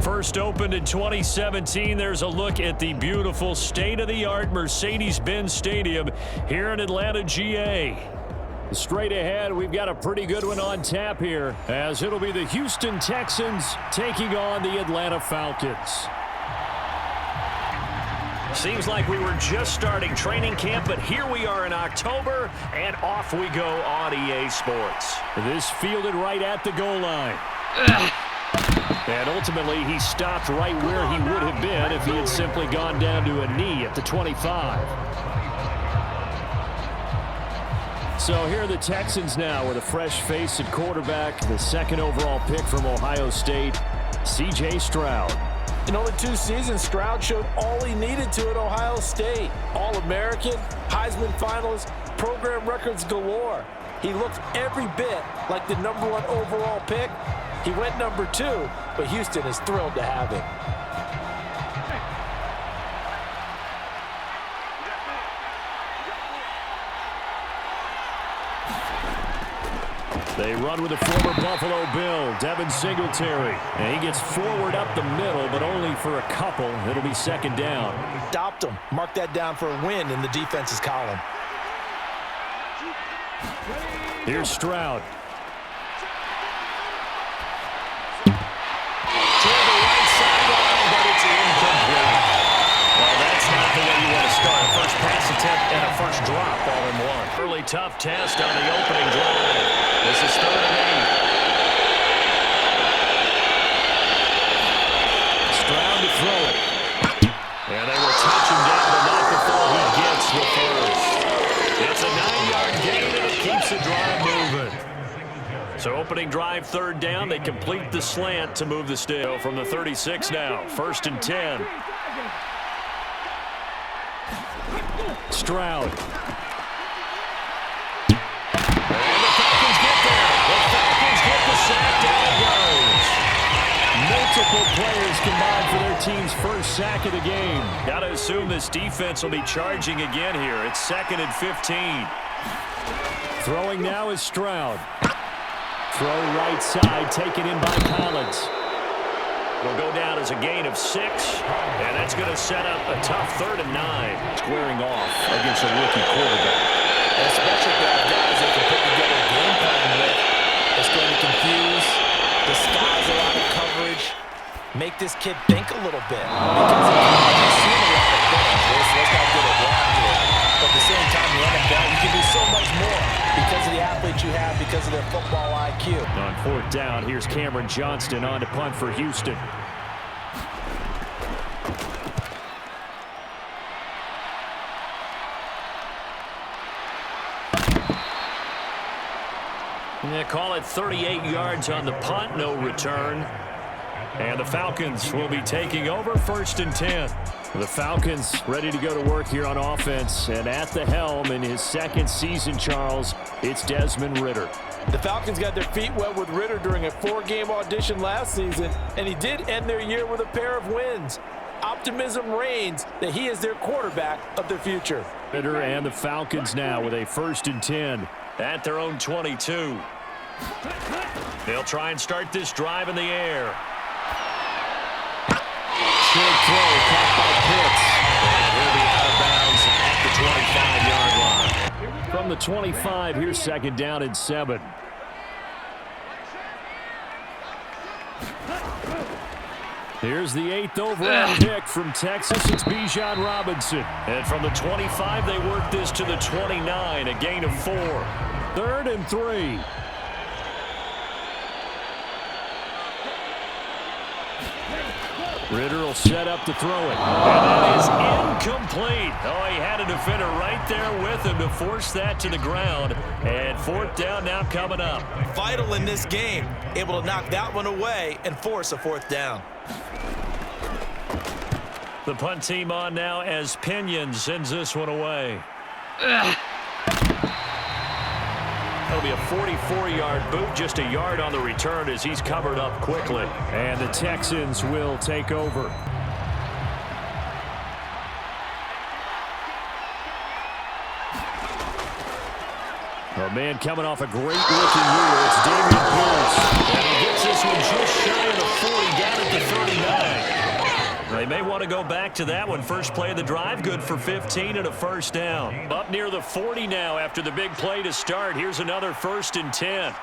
First opened in 2017, there's a look at the beautiful state-of-the-art Mercedes-Benz Stadium here in Atlanta, GA. Straight ahead, we've got a pretty good one on tap here, as it'll be the Houston Texans taking on the Atlanta Falcons. Seems like we were just starting training camp, but here we are in October, and off we go on EA Sports. This fielded right at the goal line. And ultimately, he stopped right where he would have been if he had simply gone down to a knee at the 25. So here are the Texans now with a fresh face at quarterback, the second overall pick from Ohio State, C.J. Stroud. In only 2 seasons, Stroud showed all he needed to at Ohio State. All-American, Heisman finalist, program records galore. He looked every bit like the #1 overall pick. He went #2, but Houston is thrilled to have him. They run with the former Buffalo Bill, Devin Singletary. And he gets forward up the middle, but only for a couple. It'll be second down. Stopped him. Mark that down for a win in the defense's column. Here's Stroud. To the right sideline, but it's incomplete. Well, that's not the way you want to start. A first pass attempt and a first drop all in one. Early tough test on the opening drive. This is 3rd and 8. Stroud to throw it. And they will touch him down, but not before he gets the first. It's a 9-yard gain, and it keeps the drive moving. So opening drive, 3rd down. They complete the slant to move the still from the 36 now. 1st and 10. Stroud. Multiple players combined for their team's first sack of the game. Got to assume this defense will be charging again here. It's 2nd and 15. Throwing now is Stroud. Throw right side, taken in by Collins. Will go down as a gain of 6, and that's going to set up a tough 3rd and 9. Squaring off against a rookie quarterback. Especially for guys that can put together a game plan with. It's going to confuse, disguise a lot of coverage, make this kid think a little bit. Because he's seen a lot of things. Let's not get it wrong here. But at the same time, the NFL, you can do so much more because of the athletes you have, because of their football IQ. On 4th down, here's Cameron Johnston on to punt for Houston. They call it 38 yards on the punt, no return. And the Falcons will be taking over 1st and 10. The Falcons ready to go to work here on offense. And at the helm in his 2nd season, Charles, it's Desmond Ridder. The Falcons got their feet wet with Ridder during a 4-game audition last season, and he did end their year with a pair of wins. Optimism reigns that he is their quarterback of the future. Ridder and the Falcons now with a 1st and 10 at their own 22. They'll try and start this drive in the air. Short throw, caught by Pitts. And he'll be out of bounds at the 25-yard line. From the 25, here's 2nd down and 7. Here's the 8th overall pick from Texas. It's Bijan Robinson. And from the 25, they work this to the 29, a gain of 4. 3rd and 3. Ridder will set up to throw it. And that is incomplete. Oh, he had a defender right there with him to force that to the ground. And 4th down now coming up. Vital in this game. Able to knock that one away and force a 4th down. The punt team on now as Pinion sends this one away. That'll be a 44-yard boot, just a yard on the return as he's covered up quickly. And the Texans will take over. Oh, man, coming off a great rookie year, it's Dameon Pierce. And he gets this one just shy of the 40, down at the 39. They may want to go back to that one. First play of the drive, good for 15 and a first down. Up near the 40 now after the big play to start. Here's another 1st and 10.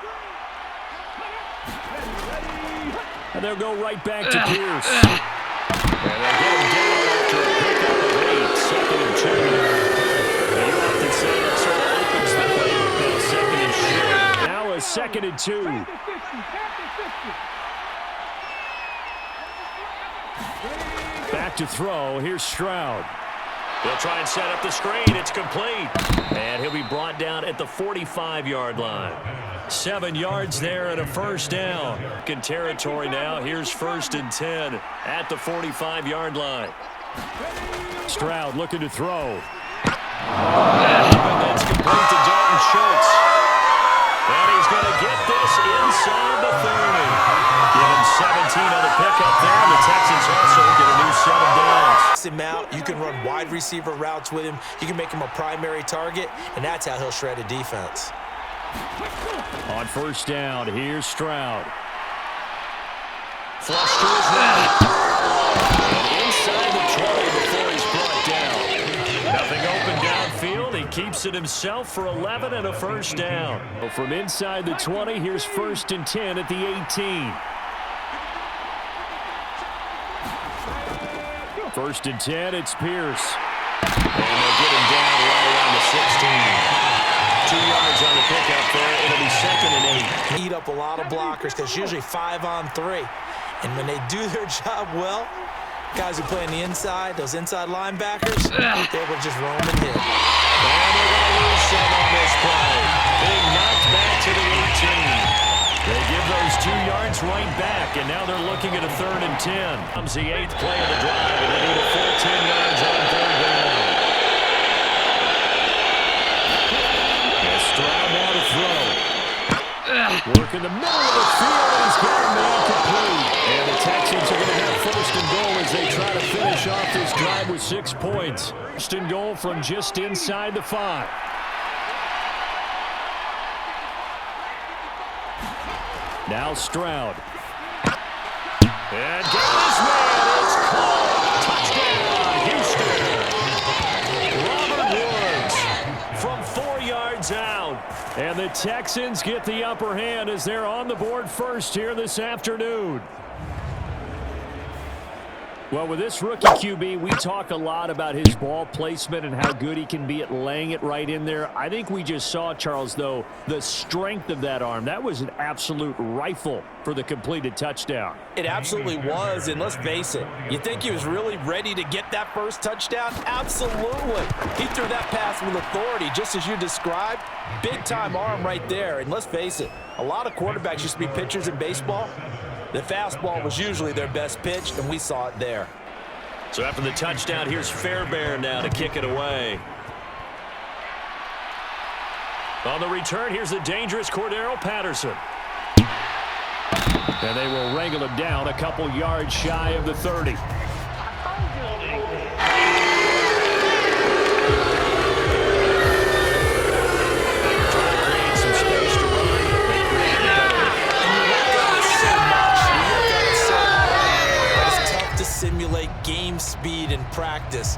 And they'll go right back to Pierce. And they'll get him down after a pickup of 8. 2nd and 2. And you often say that sort of opens the playbook in a 2nd and short. Now a 2nd and 2. Back to throw. Here's Stroud. They'll try and set up the screen. It's complete. And he'll be brought down at the 45-yard line. 7 yards there and a first down. In territory now. Here's 1st and 10 at the 45-yard line. Stroud looking to throw. And that's complete to Dalton Schultz. And he's going to get this inside the 30. Give him 17 on the pickup there. And the Texans also get a new set of downs. Him out. You can run wide receiver routes with him. You can make him a primary target, and that's how he'll shred a defense. On first down, here's Stroud. Flush to his right. And inside the 20 before he's brought down. Nothing open downfield. He keeps it himself for 11 and a first down. From inside the 20, here's 1st and 10 at the 18. 1st and 10, it's Pierce. And they'll get him down right around the 16. 2 yards on the pickup there. It'll be 2nd and 8. Eat up a lot of blockers because it's usually 5 on 3. And when they do their job well, guys who play on the inside, those inside linebackers, they will just roam and hit. And they're going to lose some on this play. Being knocked back to the 18. They give those 2 yards right back, and now they're looking at a 3rd and 10. Comes the 8th play of the drive, and they need a 14 yards on 3rd down. Stroud now to throw. Work in the middle of the field, and he's got a man complete. And the Texans are going to have 1st and goal as they try to finish off this drive with 6 points. 1st and goal from just inside the 5. Now Stroud. And down his man. It's caught. Touchdown, Houston. Robert Woods from 4 yards out. And the Texans get the upper hand as they're on the board first here this afternoon. Well, with this rookie QB, we talk a lot about his ball placement and how good he can be at laying it right in there. I think we just saw, Charles, though, the strength of that arm. That was an absolute rifle for the completed touchdown. It absolutely was, and let's face it, you think he was really ready to get that first touchdown? Absolutely. He threw that pass with authority, just as you described. Big-time arm right there, and let's face it, a lot of quarterbacks used to be pitchers in baseball. The fastball was usually their best pitch, and we saw it there. So after the touchdown, here's Fairbairn now to kick it away. On the return, here's the dangerous Cordero Patterson. And they will wrangle him down a couple yards shy of the 30. Simulate game speed in practice.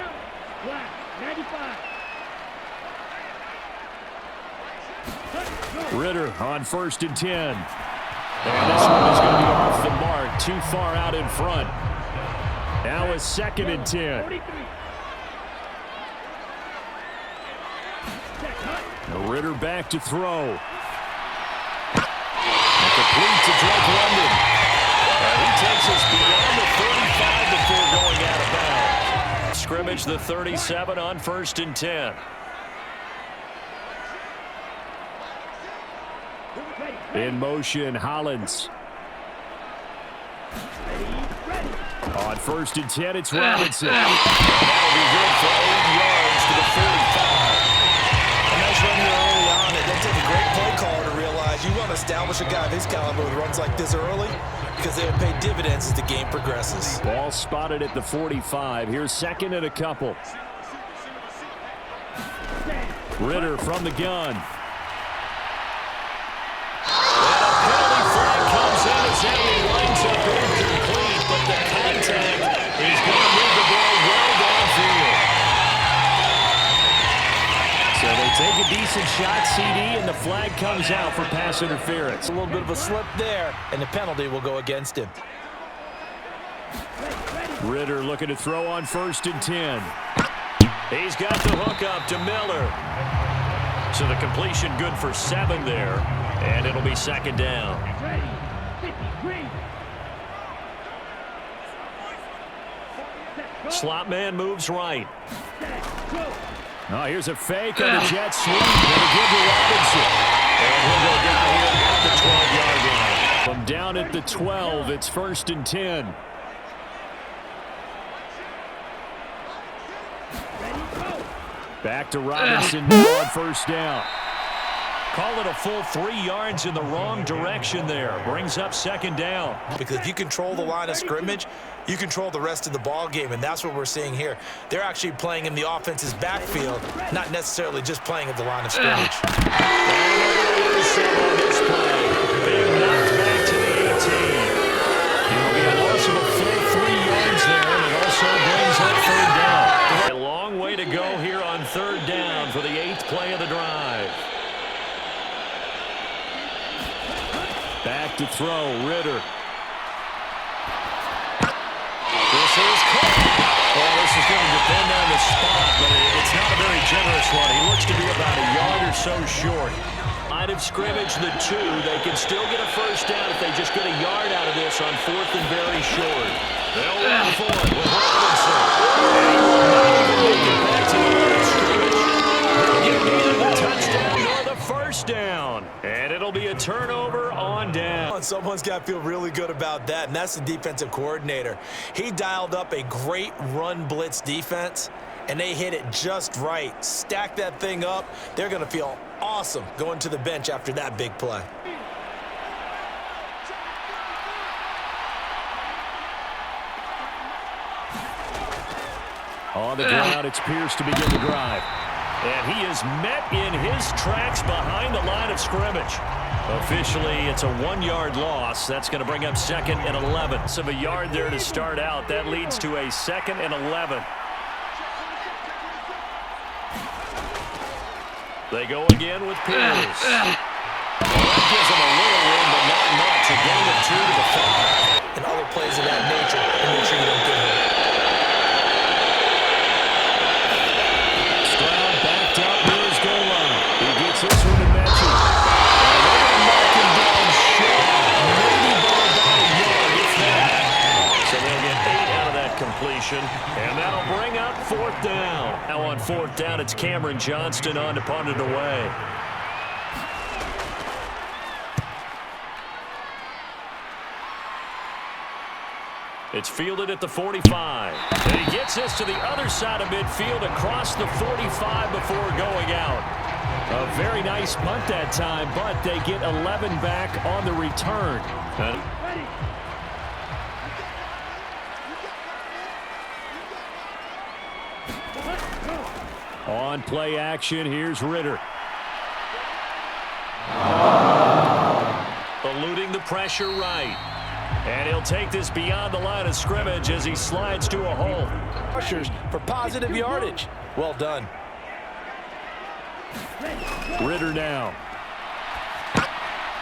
Ritter on 1st and 10. And this one is going to be off the mark, too far out in front. Now a 2nd and 10. Ritter back to throw. Complete to Drake London. And he takes us beyond the 35 before going out of bounds. Scrimmage the 37 on 1st and 10. In motion, Hollins. On 1st and 10, it's Robinson. That'll be good for 8 yards to the 45. A nice run here early on. It doesn't take a great play caller to realize you want to establish a guy of his caliber with runs like this early, because they will pay dividends as the game progresses. Ball spotted at the 45. Here's 2nd and a couple. Ritter from the gun. And a penalty flag comes in as Henry winds up incomplete, but the contact is going to decent shot, CD, and the flag comes out for pass interference. A little bit of a slip there, and the penalty will go against him. Ritter looking to throw on 1st and 10. He's got the hook up to Miller. So the completion good for 7 there, and it'll be 2nd down. Slot man moves right. Oh, here's a fake on the jet sweep. Gonna give to Robinson. And he'll go down here at the 12-yard line. From down at the 12, it's 1st and 10. Back to Robinson now on 1st down. Call it a full 3 yards in the wrong direction there. Brings up 2nd down. Because if you control the line of scrimmage, you control the rest of the ball game, and that's what we're seeing here. They're actually playing in the offense's backfield, not necessarily just playing at the line of scrimmage. This play. Big knocked back to the 18. It'll be a loss of a full 3 yards there, and it also brings up 3rd down. A long way to go here on 3rd down for the 8th play of the drive. Back to throw, Ritter. This is caught. Well, this is going to depend on the spot, but it's not a very generous one. He looks to be about a yard or so short. Line of scrimmage, the 2. They can still get a 1st down if they just get a yard out of this on 4th and very short. They'll run for it with Robinson. And he will not even make it back to the line of scrimmage. They'll get neither the touchdown nor the 1st down. And it'll be a turnover on down. Someone's got to feel really good about that, and that's the defensive coordinator. He dialed up a great run blitz defense, and they hit it just right. Stack that thing up. They're going to feel awesome going to the bench after that big play. On the ground, it's Pierce to begin the drive. And he is met in his tracks behind the line of scrimmage. Officially, it's a 1-yard loss. That's going to bring up 2nd and 11. So a yard there to start out. That leads to a 2nd and 11. They go again with Pierce. Well, that gives them a little room, but not much. A gain of 2 to the 5. And other plays of that nature, and make sure you don't get hit. Stroud backed up near his goal line. He gets this one and matches. And they're going to knock him down short. Maybe by about a yard, if that. So they'll get 8 out of that completion. And that'll bring up 4th down. Now on 4th down, it's Cameron Johnston on to punt it away. It's fielded at the 45. And he gets this to the other side of midfield across the 45 before going out. A very nice punt that time, but they get 11 back on the return. On play action, here's Ritter. Eluding the pressure right. And he'll take this beyond the line of scrimmage as he slides to a hole. Rushers for positive yardage. Well done. Ritter now.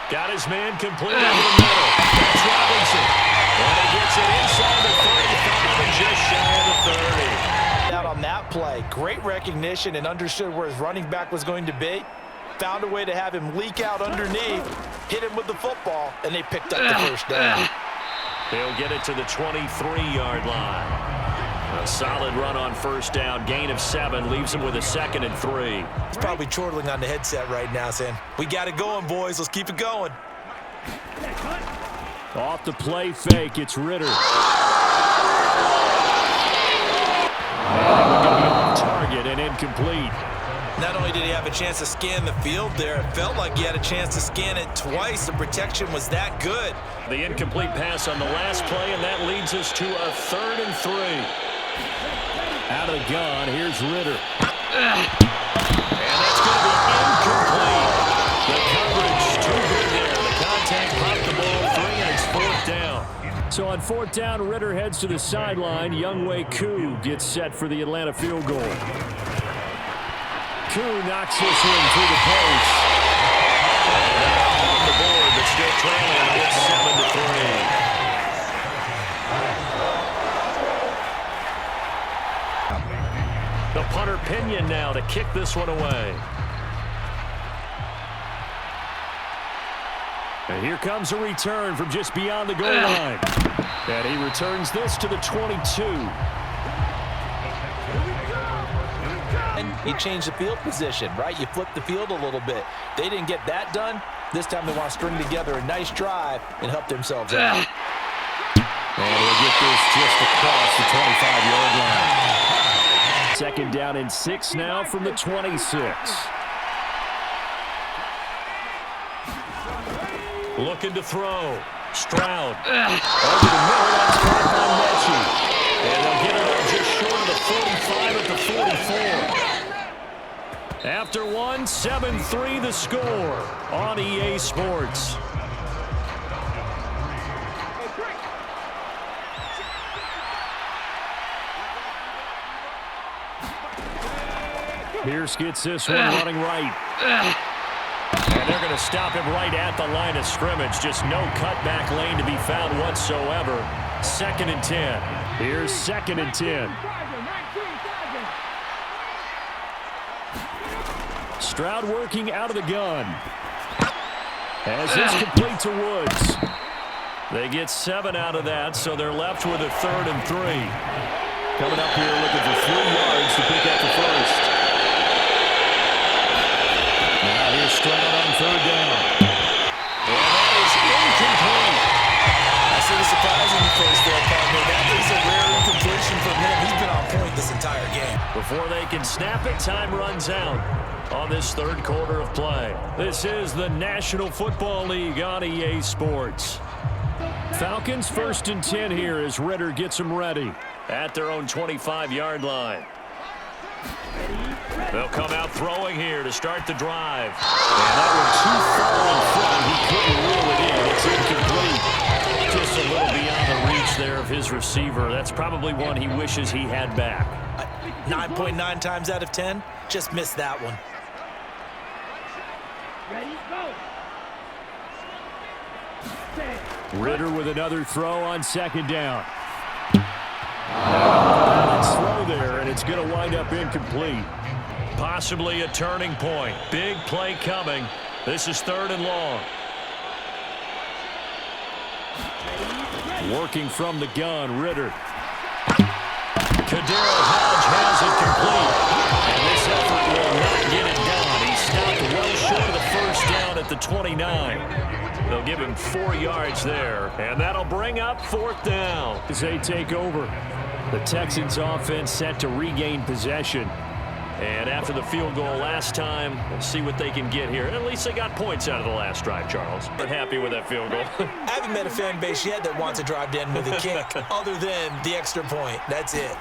Got his man completed in the middle. That's Robinson. And he gets it inside the 35 and just shy of the 30. Out on that play, great recognition and understood where his running back was going to be. Found a way to have him leak out underneath, hit him with the football, and they picked up the 1st down. They'll get it to the 23-yard line. A solid run on 1st down. Gain of 7 leaves him with a 2nd and 3. He's probably chortling on the headset right now saying, "We got it going, boys. Let's keep it going." Off the play fake, it's Ritter. And target and incomplete. Not only did he have a chance to scan the field there, it felt like he had a chance to scan it twice. The protection was that good. The incomplete pass on the last play, and that leads us to a 3rd and 3. Out of the gun, here's Ritter. And that's going to be incomplete. The coverage too good there. The contact popped the ball 3, and it's 4th down. So on 4th down, Ritter heads to the sideline. Younghoe Koo gets set for the Atlanta field goal. Kuhn knocks this one through the post. On the board, but still trailing with 7-3. The punter Pinion now to kick this one away. And here comes a return from just beyond the goal line. And he returns this to the 22. And he changed the field position, right? You flipped the field a little bit. They didn't get that done. This time they want to string together a nice drive and help themselves out. And he'll get this just across the 25-yard line. Second down and 6 now from the 26. Looking to throw. Stroud. Over the middle, that's caught by Mechie. And they'll get it up just short of the 45 at the 44. After one, 7-3 the score on EA Sports. Pierce gets this one running right. And they're going to stop him right at the line of scrimmage. Just no cutback lane to be found whatsoever. 2nd and 10. Here's 2nd and 10. Stroud working out of the gun. As this complete to Woods. They get 7 out of that, so they're left with a 3rd and 3. Coming up here looking for 3 yards to pick up the first. Now here's Stroud on 3rd down. And that is incomplete. I see the surprise in your face there, partner. That is a rare incompletion from him. He's been on point this entire game. Before they can snap it, time runs out on this 3rd quarter of play. This is the National Football League on EA Sports. Falcons 1st and 10 here as Ritter gets them ready at their own 25-yard line. They'll come out throwing here to start the drive. And that one too far in front. He couldn't reel it in. It's incomplete. Just a little beyond the reach there of his receiver. That's probably one he wishes he had back. 9.9 times out of 10, just missed that one. Ritter with another throw on 2nd down. It's slow there, and it's going to wind up incomplete. Possibly a turning point. Big play coming. This is 3rd and long. Working from the gun, Ritter. Kadero Hodge has it complete. And this effort will not get it done. He stopped well short of the 1st down at the 29. They'll give him 4 yards there. And that'll bring up 4th down as they take over. The Texans offense set to regain possession. And after the field goal last time, we'll see what they can get here. And at least they got points out of the last drive, Charles. But happy with that field goal. I haven't met a fan base yet that wants to drive to end with a kick other than the extra point. That's it.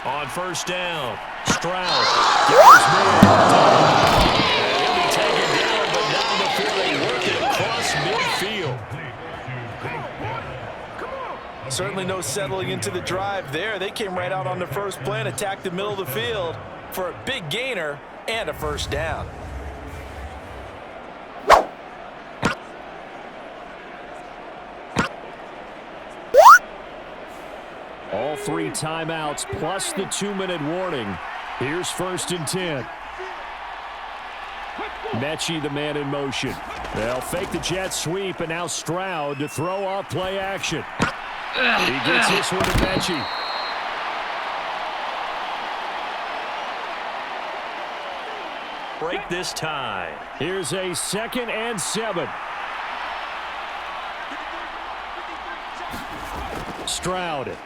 On 1st down, Stroud. Gets man. He'll be taken down, but not before they work it across midfield. Certainly no settling into the drive there. They came right out on the first play and attacked the middle of the field for a big gainer and a 1st down. All 3 timeouts plus the 2-minute warning. Here's 1st and 10. Mechie, the man in motion. They'll fake the jet sweep, and now Stroud to throw off play action. He gets this one to Mechie. Break this tie. Here's a 2nd and 7. Stroud. Going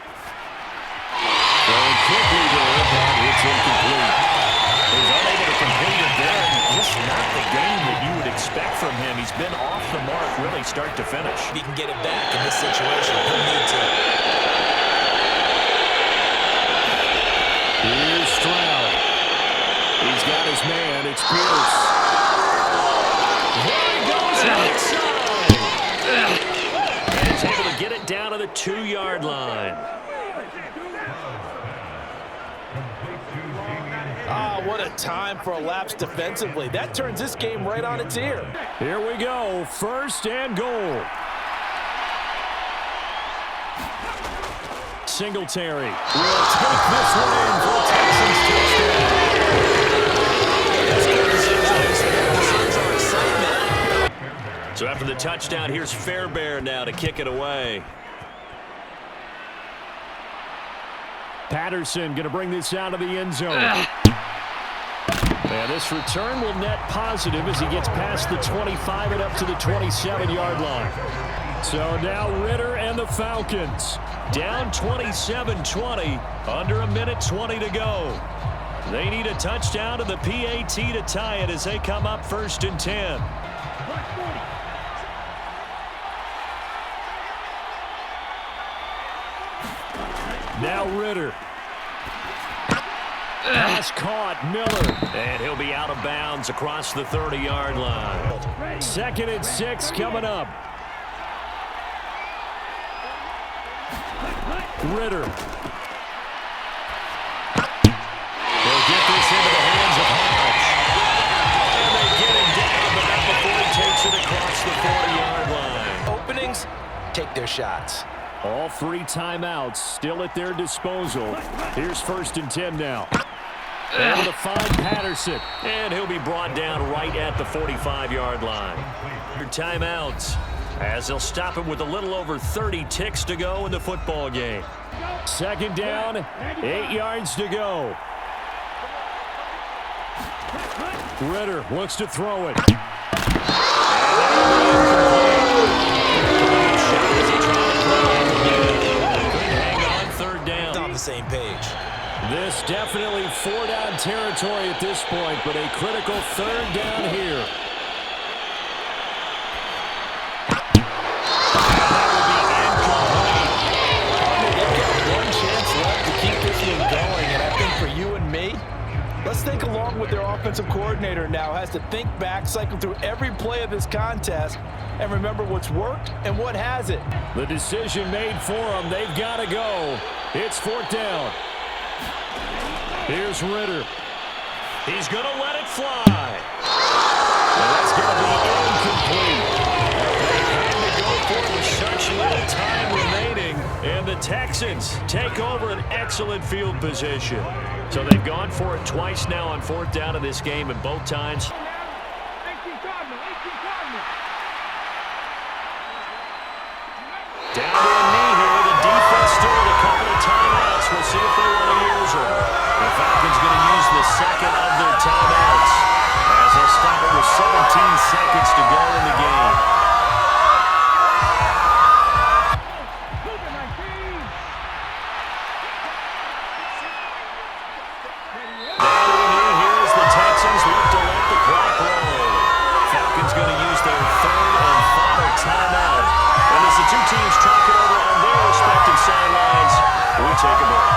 quickly there, but it's incomplete. He's unable to complete it there. Just not the game that you would expect from him. He's been off the mark really start to finish. He can get it back in this situation. He'll need to. Here's Stroud. He's got his man. It's Pierce. There he goes outside. And he's able to get it down to the 2-yard line. Ah, what a time for a lapse defensively. That turns this game right on its ear. Here we go, 1st and goal. Singletary will take this one in for a Texans touchdown. So after the touchdown, here's Fairbairn now to kick it away. Patterson going to bring this out of the end zone. And this return will net positive as he gets past the 25 and up to the 27-yard line. So now Ritter and the Falcons down 27-20, under 1:20 to go. They need a touchdown to the PAT to tie it as they come up 1st and 10. Now Ritter. Pass caught, Miller. And he'll be out of bounds across the 30-yard line. 2nd and 6 coming up. Ritter. They'll get this into the hands of Hodge. And they get him down, but not before he takes it across the 40-yard line. Openings, take their shots. All 3 timeouts still at their disposal. Here's 1st and 10 now. Able to find Patterson. And he'll be brought down right at the 45-yard line. Timeouts as they'll stop him with a little over 30 ticks to go in the football game. 2nd down, 8 yards to go. Ritter looks to throw it. Hang on, 3rd down. On the same page. This definitely 4-down territory at this point, but a critical 3rd down here. That will be incomplete. They've got one chance left to keep this one going, and I think for you and me, let's think along with their offensive coordinator now has to think back, cycle through every play of this contest, and remember what's worked and what hasn't. The decision made for them. They've got to go. It's 4th down. Here's Ritter. He's going to let it fly. And that's going to be incomplete. They had to go for it with such little time remaining. And the Texans take over an excellent field position. So they've gone for it twice now on 4th down in this game, and both times. Down to a knee here. The defense still with a couple of timeouts. We'll see if they want to use them. The Falcons going to use the 2nd of their timeouts as they'll stop it with 17 seconds to go in the game. Down to a knee here as the Texans look to let the clock roll. Falcons going to use their 3rd and final timeout. And as the 2 teams talk it over on their respective sidelines, we take a break.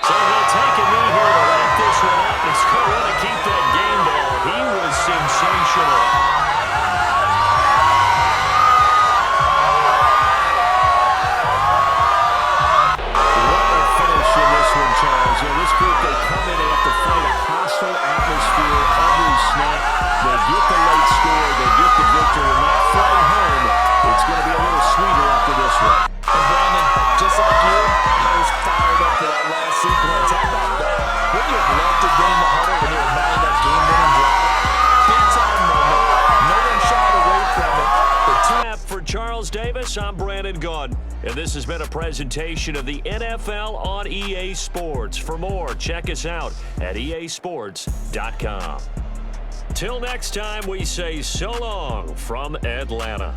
So he'll take a knee here to wrap this one up. It's going to want to keep that game ball. He was sensational. What a finish in this one, Charles. This group, they come in and have to fight a hostile atmosphere every snap. They get the late score. They get the victory. And that flight home, it's going to be a little sweeter after this one. And Brandon, just like you, I was fired up for that last sequence. How about that? Wouldn't you have loved to get in the huddle when you were mad at that game-winning drive? Big time moment. No one shied away from it. For Charles Davis, I'm Brandon Gunn, and this has been a presentation of the NFL on EA Sports. For more, check us out at easports.com. Till next time, we say so long from Atlanta.